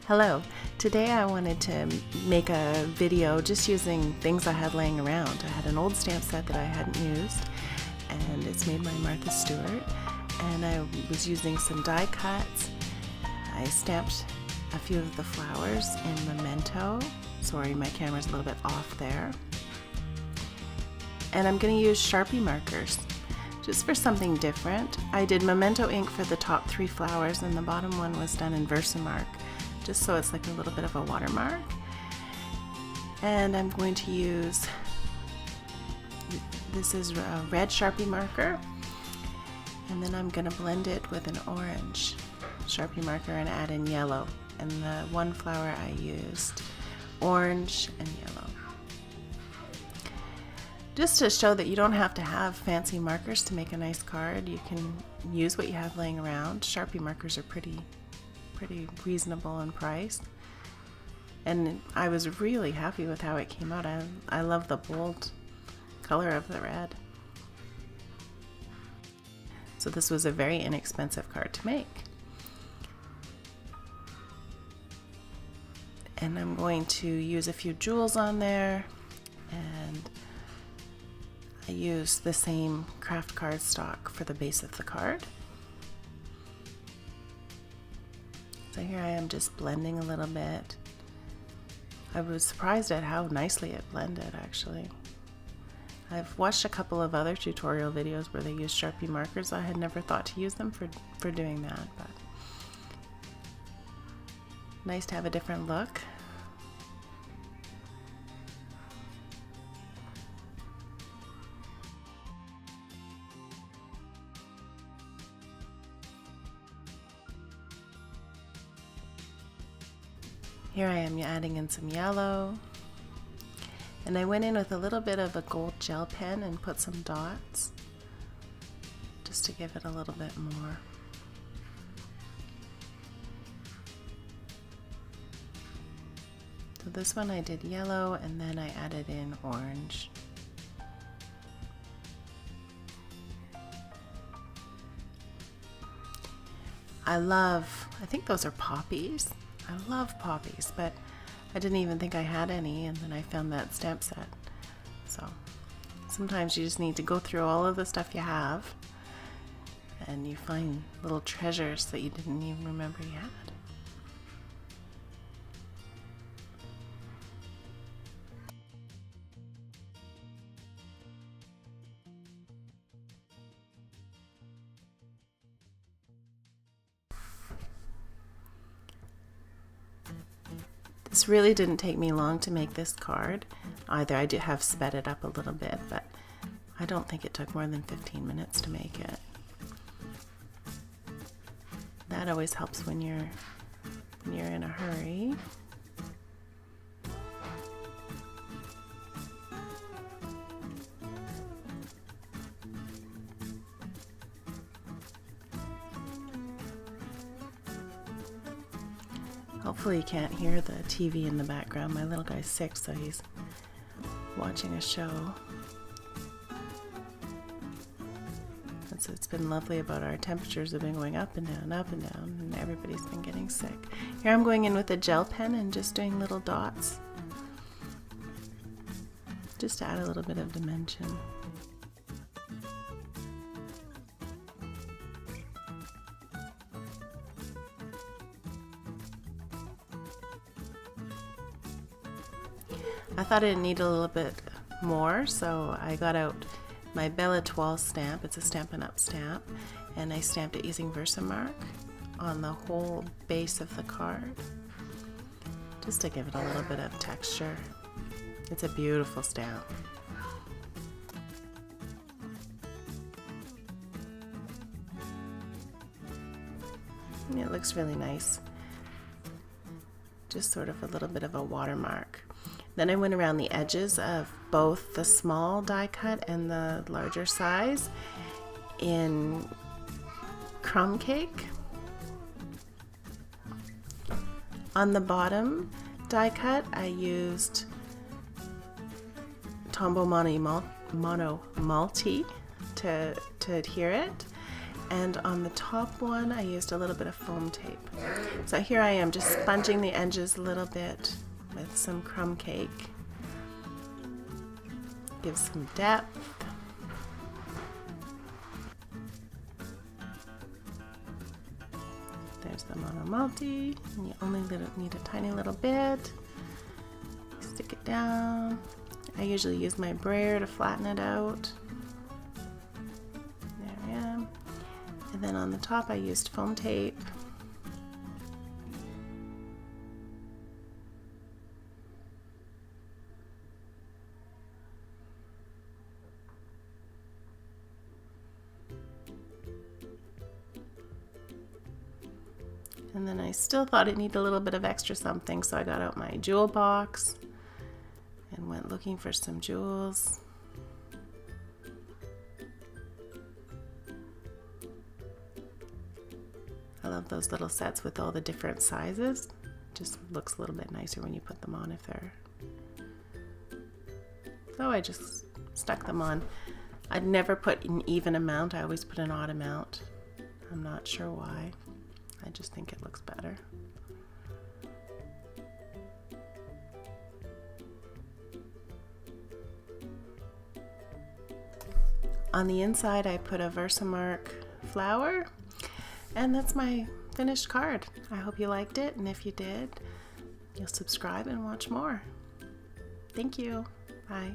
Hello, today I wanted to make a video just using things I had laying around. I had an old stamp set that I hadn't used, and it's made by Martha Stewart, and I was using some die cuts. I stamped a few of the flowers in Memento. Sorry, my camera's a little bit off there. And I'm going to use Sharpie markers just for something different. I did Memento ink for the top 3 flowers, and the bottom one was done in Versamark, just so it's like a little bit of a watermark. And I'm going to use, this is a red Sharpie marker, and then I'm going to blend it with an orange Sharpie marker and add in yellow. And the one flower I used orange and yellow. Just to show that you don't have to have fancy markers to make a nice card. You can use what you have laying around. Sharpie markers are pretty reasonable in price, and I was really happy with how it came out. I love the bold color of the red. So this was a very inexpensive card to make. And I'm going to use a few jewels on there, and I use the same craft cardstock for the base of the card. So here I am just blending a little bit. I was surprised at how nicely it blended, actually. I've watched a couple of other tutorial videos where they use Sharpie markers. I had never thought to use them for doing that, but nice to have a different look. Here I am adding in some yellow, and I went in with a little bit of a gold gel pen and put some dots just to give it a little bit more. So this one I did yellow, and then I added in orange. I think those are poppies. I love poppies, but I didn't even think I had any, and then I found that stamp set. So sometimes you just need to go through all of the stuff you have, and you find little treasures that you didn't even remember you had. This really didn't take me long to make this card either. I did have sped it up a little bit, but I don't think it took more than 15 minutes to make it. That always helps when you're in a hurry. Hopefully you can't hear the TV in the background. My little guy's sick, so he's watching a show. It's been lovely about our temperatures have been going up and down, and everybody's been getting sick. Here I'm going in with a gel pen and just doing little dots, just to add a little bit of dimension. I thought it needed a little bit more, so I got out my Belle Etoile stamp. It's a Stampin' Up! Stamp, and I stamped it using Versamark on the whole base of the card, just to give it a little bit of texture. It's a beautiful stamp. And it looks really nice. Just sort of a little bit of a watermark. Then I went around the edges of both the small die cut and the larger size in crumb cake. On the bottom die cut, I used Tombow Mono Multi to adhere it, And on the top one, I used a little bit of foam tape. So here I am, just sponging the edges a little bit with some crumb cake. Gives some depth. There's the mono multi, and you only need a tiny little bit. Stick it down. I usually use my brayer to flatten it out. There I am. And then on the top I used foam tape. And then I still thought it needed a little bit of extra something, so I got out my jewel box and went looking for some jewels. I love those little sets with all the different sizes. Just looks a little bit nicer when you put them on if they're... So I just stuck them on. I'd never put an even amount, I always put an odd amount. I'm not sure why. I just think it looks better. On the inside I put a Versamark flower, and that's my finished card. I hope you liked it, and if you did, you'll subscribe and watch more. Thank you. Bye.